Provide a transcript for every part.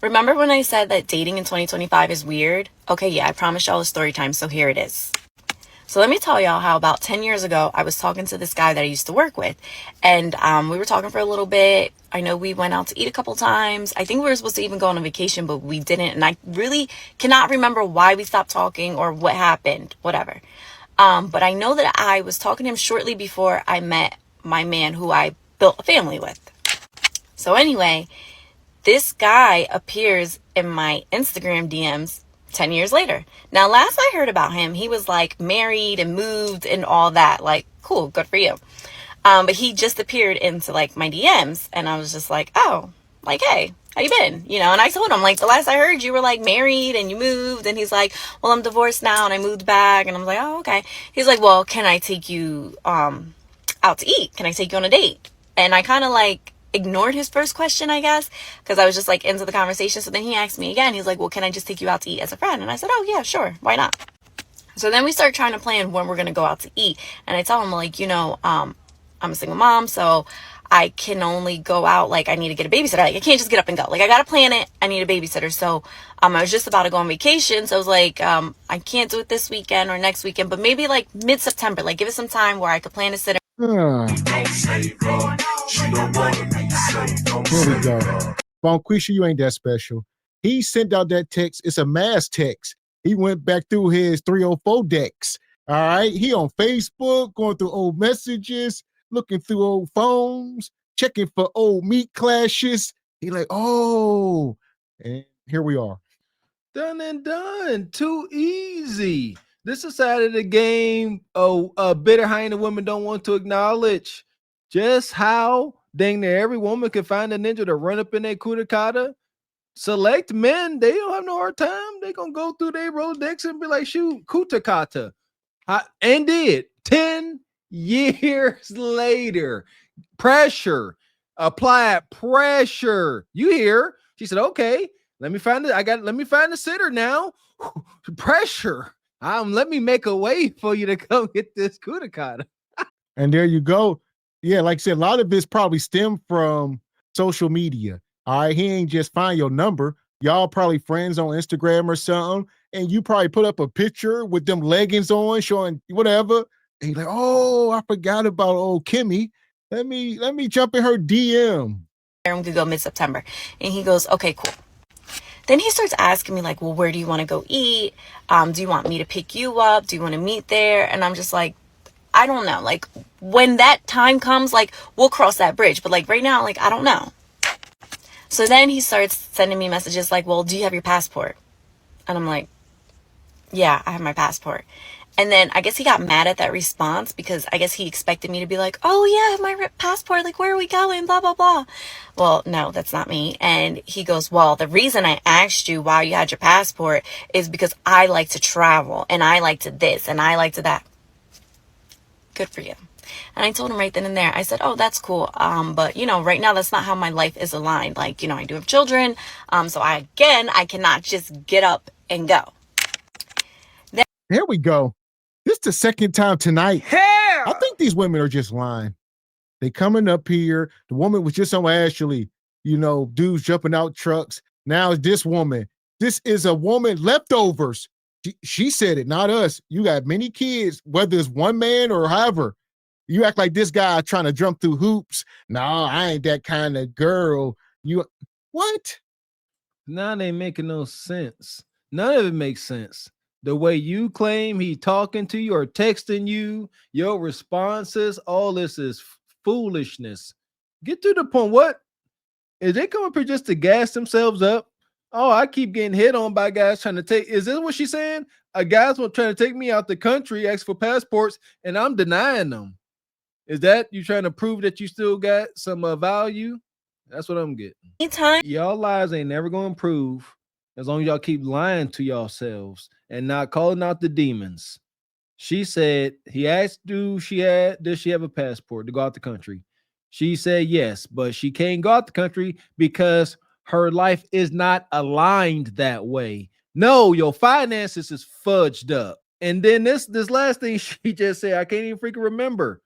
Remember when I said that dating in 2025 is weird? Okay, yeah, I promised y'all a story time, so here it is. So let me tell y'all how about 10 years ago, I was talking to this guy that I used to work with. And we were talking for a little bit. I know we went out to eat a couple times. I think we were supposed to even go on a vacation, but we didn't. And I really cannot remember why we stopped talking or what happened, whatever. But I know that I was talking to him shortly before I met my man who I built a family with. So anyway, this guy appears in my Instagram DMs 10 years later. Now, last I heard about him, he was like married and moved and all that. Like, cool, good for you. But he just appeared into like my DMs, and I was just like, oh, like, hey, how you been? You know, and I told him, like, the last I heard you were like married and you moved. And he's like, well, I'm divorced now and I moved back. And I was like, oh, okay. He's like, well, can I take you out to eat? Can I take you on a date? And I kind of like ignored his first question, I guess, because I was just like into the conversation. So then he asked me again. He's like, well, can I just take you out to eat as a friend? And I said, oh yeah, sure, why not? So then we start trying to plan when we're gonna go out to eat. And I tell him, like, you know, I'm a single mom, so I can only go out, like, I need to get a babysitter. Like, I can't just get up and go. Like, I gotta plan it. I need a babysitter. So I was just about to go on vacation, so I was like, I can't do it this weekend or next weekend, but maybe like mid-September. Like, give it some time where I could plan a sitter. Here we go. Bonquisha, you ain't that special. He sent out that text. It's a mass text. He went back through his 304 decks. All right. He on Facebook, going through old messages, looking through old phones, checking for old meat clashes. He like, oh, and here we are. Done and done. Too easy. This is side of the game. Bitter hyena women don't want to acknowledge just how dang near every woman can find a ninja to run up in their kudakata. Select men, they don't have no hard time. They gonna go through their Rolodex and be like, shoot, kutakata. And did 10 years later. Pressure. Apply pressure. You hear? She said, okay, let me find the sitter now. Pressure. Let me make a way for you to come get this kudakata. And there you go. Yeah, like I said, a lot of this probably stemmed from social media. All right, he ain't just find your number. Y'all probably friends on Instagram or something, and you probably put up a picture with them leggings on, showing whatever. And he's like, oh, I forgot about old Kimmy. Let me jump in her DM. We could go mid-September. And he goes, okay, cool. Then he starts asking me, like, well, where do you want to go eat? Do you want me to pick you up? Do you want to meet there? And I'm just like, I don't know. Like, when that time comes, like, we'll cross that bridge. But, like, right now, like, I don't know. So then he starts sending me messages like, well, do you have your passport? And I'm like, yeah, I have my passport. And then I guess he got mad at that response because I guess he expected me to be like, oh, yeah, I have my passport. Like, where are we going? Blah, blah, blah. Well, no, that's not me. And he goes, well, the reason I asked you why you had your passport is because I like to travel and I like to this and I like to that. Good for you. And I told him right then and there, I said, oh, that's cool. But, you know, right now, that's not how my life is aligned. Like, you know, I do have children. So I cannot just get up and go. There we go. This is the second time tonight. Hair! I think these women are just lying. They coming up here. The woman was just on Ashley, you know, dudes jumping out trucks. Now it's this woman. This is a woman leftovers. She said it, not us. You got many kids, whether it's one man or however. You act like this guy trying to jump through hoops. No, I ain't that kind of girl. You what? Now they making no sense. None of it makes sense. The way you claim he talking to you or texting you, your responses, all this is foolishness. Get to the point. What? Is they coming up here just to gas themselves up? Oh, I keep getting hit on by guys trying to take. Is this what she's saying? A guy's trying to take me out the country, ask for passports, and I'm denying them. Is that you trying to prove that you still got some value? That's what I'm getting. Anytime. Y'all lies ain't never going to improve as long as y'all keep lying to yourselves and not calling out the demons. She said, he asked, does she have a passport to go out the country? She said yes, but she can't go out the country because her life is not aligned that way. No, your finances is fudged up. And then this last thing she just said, I can't even freaking remember.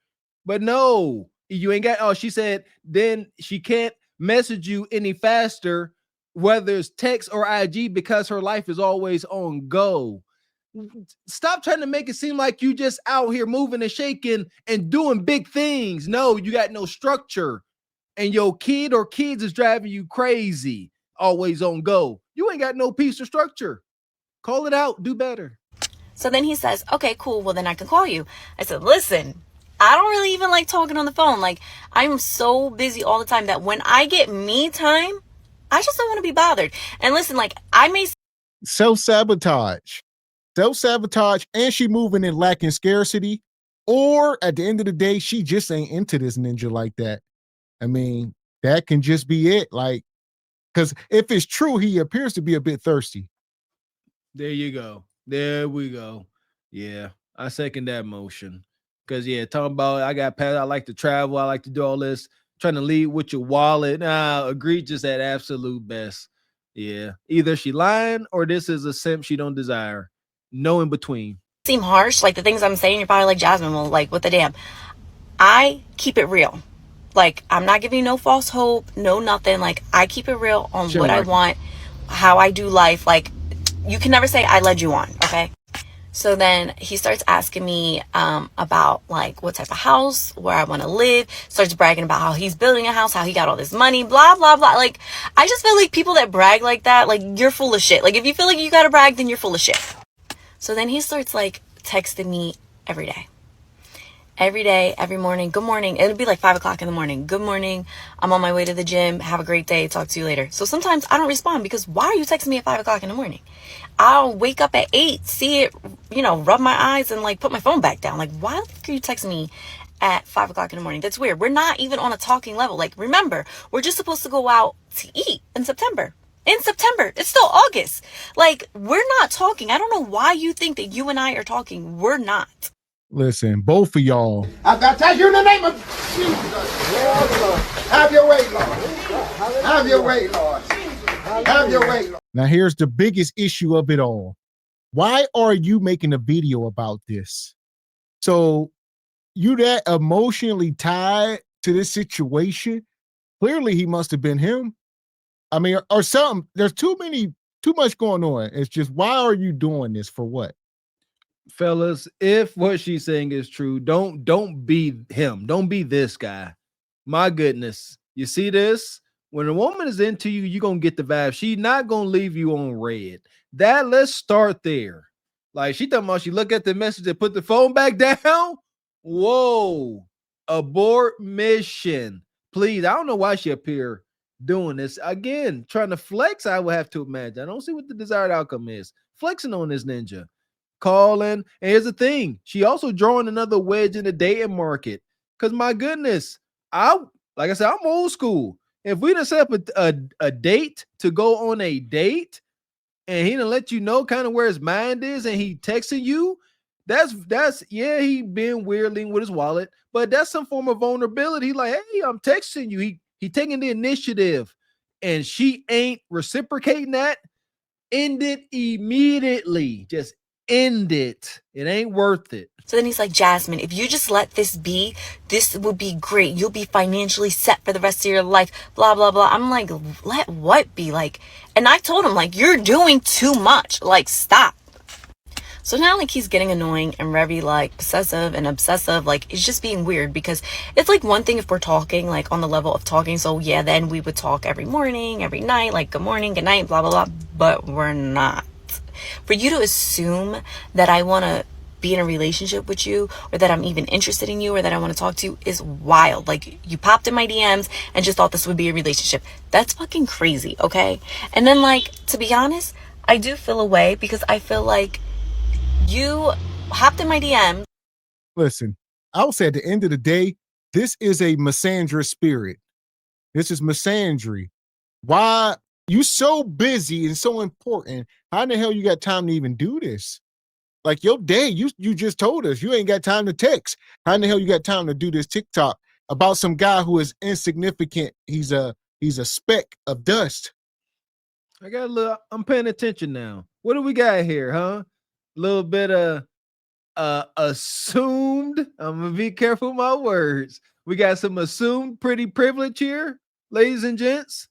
But no, you ain't got, she said, then she can't message you any faster whether it's text or IG, because her life is always on go. Stop trying to make it seem like you just out here moving and shaking and doing big things. No, you got no structure, and your kid or kids is driving you crazy. Always on go. You ain't got no piece of structure. Call it out. Do better. So then he says, okay, cool. Well, then I can call you. I said, listen, I don't really even like talking on the phone. Like, I'm so busy all the time that when I get me time, I just don't want to be bothered. And listen, like, I may self-sabotage, and she moving in lacking scarcity, or at the end of the day, she just ain't into this ninja like that. I mean, that can just be it. Like, because if it's true, he appears to be a bit thirsty. There you go. There we go. Yeah, I second that motion. Because, yeah, talking about I got past, I like to travel, I like to do all this, trying to lead with your wallet. Egregious at absolute best. Yeah, either she lying or this is a simp she don't desire. No in between. seem harsh. Like, the things I'm saying, you're probably like, Jasmine, well, like, what the damn? I keep it real. Like, I'm not giving you no false hope, no nothing. Like, I keep it real on what I want, how I do life. Like, you can never say I led you on, okay? So then he starts asking me about like what type of house, where I want to live, starts bragging about how he's building a house, how he got all this money, blah, blah, blah. Like, I just feel like people that brag like that, like, you're full of shit. Like, if you feel like you got to brag, then you're full of shit. So then he starts like texting me every day. Every day, every morning, good morning. It'll be like 5 o'clock in the morning. Good morning. I'm on my way to the gym. Have a great day. Talk to you later. So sometimes I don't respond because why are you texting me at 5 o'clock in the morning? I'll wake up at 8, see it, rub my eyes and like put my phone back down. Like, why the fuck are you texting me at 5 o'clock in the morning? That's weird. We're not even on a talking level. Like, remember, we're just supposed to go out to eat in September. In September. It's still August. Like, we're not talking. I don't know why you think that you and I are talking. We're not. Listen, both of y'all. I baptize you in the name of Jesus. Have your way, Lord. Have your way, Lord. Have your way, Lord. Now, here's the biggest issue of it all. Why are you making a video about this? So you that emotionally tied to this situation? Clearly, he must have been him. I mean, or something. There's too much going on. It's just, why are you doing this? For what? Fellas, if what she's saying is true, don't be him. Don't be this guy. My goodness. You see this? When a woman is into you, you're going to get the vibe. She's not going to leave you on red. Let's start there. Like, she talking about she look at the message and put the phone back down. Whoa. Abort mission. Please. I don't know why she up here doing this. Again, trying to flex, I would have to imagine. I don't see what the desired outcome is. Flexing on this ninja. Calling. And here's the thing. She also drawing another wedge in the dating market. Because my goodness, like I said, I'm old school. If we done set up a date to go on a date and he done let you know kind of where his mind is and he texting you, that's yeah, he been weirdling with his wallet, but that's some form of vulnerability. Like, hey, I'm texting you. He taking the initiative and she ain't reciprocating that. End it immediately. Just end it. It ain't worth it. So then he's like, Jasmine, if you just let this be, this would be great. You'll be financially set for the rest of your life, blah, blah, blah. I'm like, let what be? Like, and I told him, like, you're doing too much. Like, stop. So now, like, he's getting annoying and very, like, possessive and obsessive. Like, it's just being weird because it's, like, one thing if we're talking, like, on the level of talking. So, yeah, then we would talk every morning, every night, like, good morning, good night, blah, blah, blah. But we're not. For you to assume that I want to be in a relationship with you or that I'm even interested in you or that I want to talk to you is wild. Like, you popped in my DMs and just thought this would be a relationship. That's fucking crazy, okay? And then, like, to be honest, I do feel a way because I feel like you hopped in my DM. Listen, I would say at the end of the day, this is a misandrous spirit. This is misandry. Why you so busy and so important? How in the hell you got time to even do this? Like, your day, you just told us you ain't got time to text. How in the hell you got time to do this TikTok about some guy who is insignificant? He's a speck of dust. I'm paying attention now. What do we got here, huh? A little bit of assumed. I'm gonna be careful with my words. We got some assumed pretty privilege here, ladies and gents.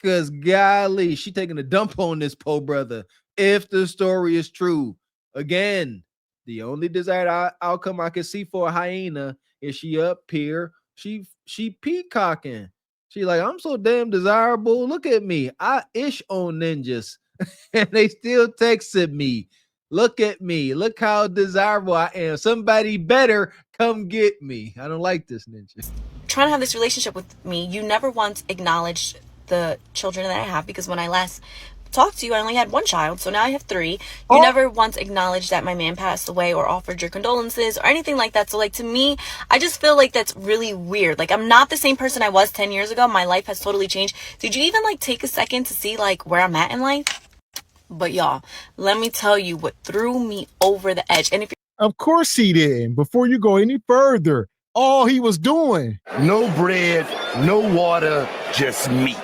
Cause golly, she taking a dump on this poor brother. If the story is true, again, the only desired outcome I can see for a hyena is she up here, she peacocking. She like, I'm so damn desirable. Look at me. I ish on ninjas, and they still texted me. Look at me. Look how desirable I am. Somebody better come get me. I don't like this ninja. Trying to have this relationship with me, you never once acknowledged the children that I have, because when I last talked to you, I only had one child, so now I have three. You never once acknowledged that my man passed away or offered your condolences or anything like that. So like, to me, I just feel like that's really weird. Like, I'm not the same person I was 10 years ago. My life has totally changed. Did you even like take a second to see like where I'm at in life? But y'all, let me tell you what threw me over the edge. And if Of course he didn't. Before you go any further, all he was doing. No bread, no water, just meat.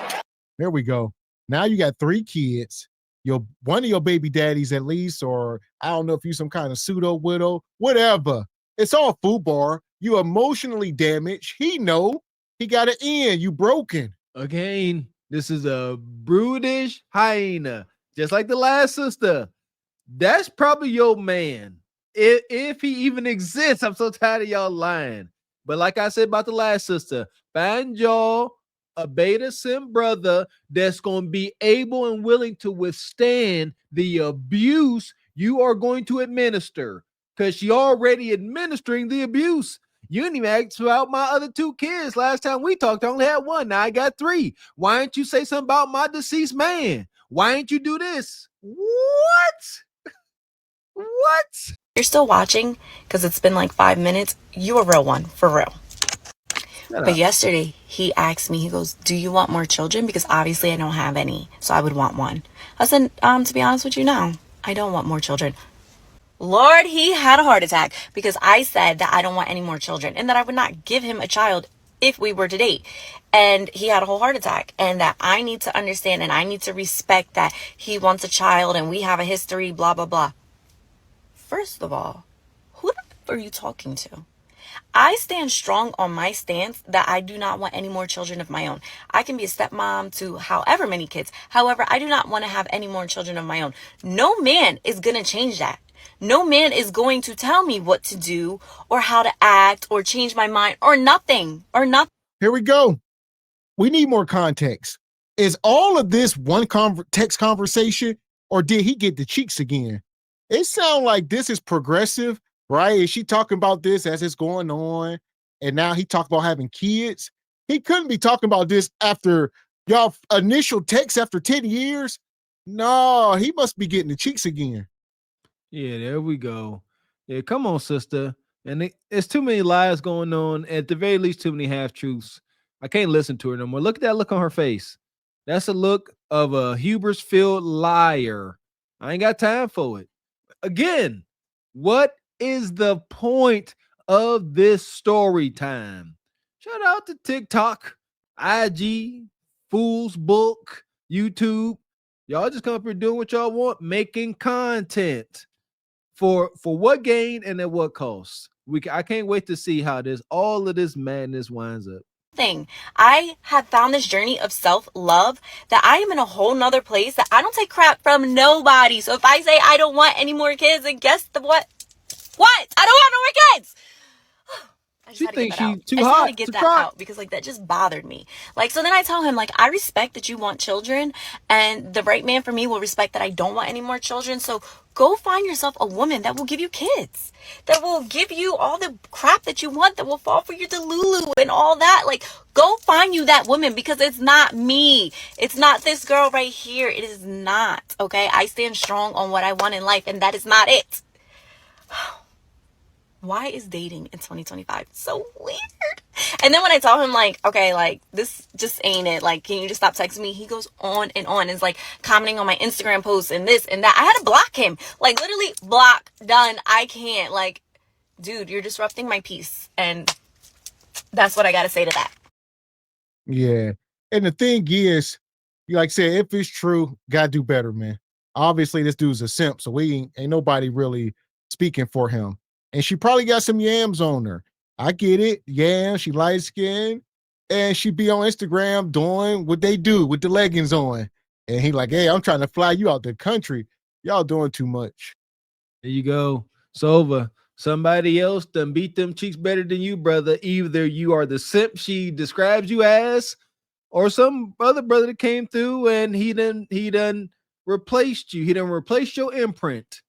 There we go. Now you got 3 kids. One of your baby daddies at least, or I don't know if you some kind of pseudo widow, whatever. It's all FUBAR. You emotionally damaged. He know. He got an end. You broken. Again, this is a brutish hyena, just like the last sister. That's probably your man. If he even exists. I'm so tired of y'all lying. But like I said about the last sister, find y'all a beta sim brother that's going to be able and willing to withstand the abuse you are going to administer, because she already administering the abuse. You didn't even ask about my other 2 kids. Last time we talked, I only had 1. Now I got 3. Why didn't you say something about my deceased man? Why didn't you do this? What? What? you're still watching, because it's been like 5 minutes, you a real one, for real. But yesterday, he asked me, he goes, do you want more children? Because obviously I don't have any, so I would want one. I said, to be honest with you, no, I don't want more children. Lord, he had a heart attack because I said that I don't want any more children and that I would not give him a child if we were to date. And he had a whole heart attack, and that I need to understand and I need to respect that he wants a child and we have a history, blah, blah, blah. First of all, who the f are you talking to? I stand strong on my stance that I do not want any more children of my own. I can be a stepmom to however many kids. However, I do not want to have any more children of my own. No man is going to change that. No man is going to tell me what to do or how to act or change my mind or nothing. Here we go. We need more context. Is all of this one text conversation, or did he get the cheeks again? It sounds like this is progressive, right? Is she talking about this as it's going on? And now he talked about having kids. He couldn't be talking about this after y'all initial text after 10 years. No, he must be getting the cheeks again. Yeah, there we go. Yeah, come on, sister. And it's too many lies going on. At the very least, too many half truths. I can't listen to her no more. Look at that look on her face. That's a look of a hubris-filled liar. I ain't got time for it. Again, what is the point of this story time? Shout out to TikTok, IG, Fool's Book, YouTube. Y'all just come up here doing what y'all want, making content. For what gain and at what cost? I can't wait to see how all of this madness winds up. I have found this journey of self-love that I am in a whole nother place that I don't take crap from nobody. So if I say I don't want any more kids, then guess what? What? I don't want no more kids. She thinks she's too I just hot had to get to that try. out because like that just bothered me. Like, so then I tell him, like, I respect that you want children, and the right man for me will respect that I don't want any more children. So go find yourself a woman that will give you kids, that will give you all the crap that you want, that will fall for your Delulu and all that. Like, go find you that woman, because it's not me. It's not this girl right here. It is not. Okay. I stand strong on what I want in life, and that is not it. Why is dating in 2025 so weird? And then when I tell him, like, okay, like, this just ain't it. Like, can you just stop texting me? He goes on and on. It's like commenting on my Instagram posts and this and that. I had to block him. Like, literally block, done. I can't. Like, dude, you're disrupting my peace. And that's what I got to say to that. Yeah. And the thing is, you like said, if it's true, gotta do better, man. Obviously, this dude's a simp, so ain't nobody really speaking for him. And she probably got some yams on her. I get it. Yeah, she light skinned. and she be on Instagram doing what they do with the leggings on. And he like, hey, I'm trying to fly you out the country. Y'all doing too much. There you go. Sova. Somebody else done beat them cheeks better than you, brother. Either you are the simp she describes you as, or some other brother that came through and he done replaced you. He done replaced your imprint.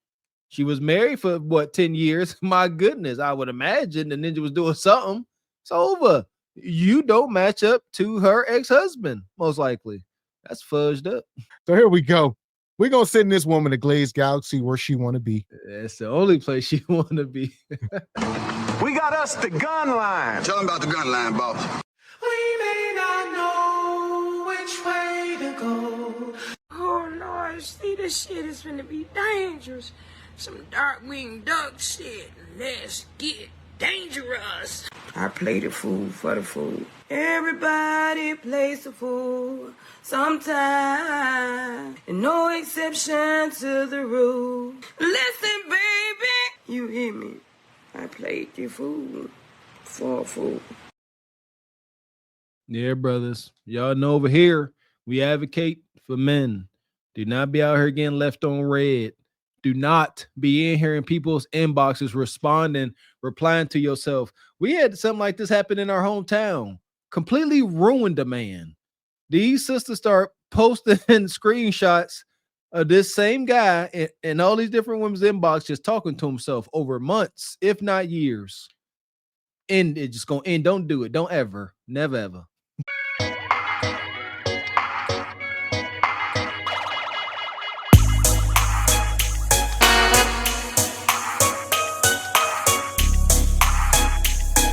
She was married for what, 10 years? My goodness, I would imagine the ninja was doing something. It's over. You don't match up to her ex-husband, most likely. That's fudged up. So here we go. We're gonna send this woman to Glazed Galaxy where she want to be. That's the only place she want to be. We got us the gun line. Tell him about the gun line, boss. We may not know which way to go. Oh Lord, see, this shit is gonna be dangerous. Some dark-winged duck shit. Let's get dangerous. I play the fool for the fool. Everybody plays the fool sometime, and no exception to the rule. Listen, baby, you hear me? I played the fool for a fool. Yeah, brothers. Y'all know over here, we advocate for men. Do not be out here getting left on red. Do not be in here in people's inboxes replying to yourself. We had something like this happen in our hometown. Completely ruined a man. These sisters start posting screenshots of this same guy in all these different women's inbox just talking to himself over months, if not years. And it's just going to end. Don't do it. Don't ever. Never ever.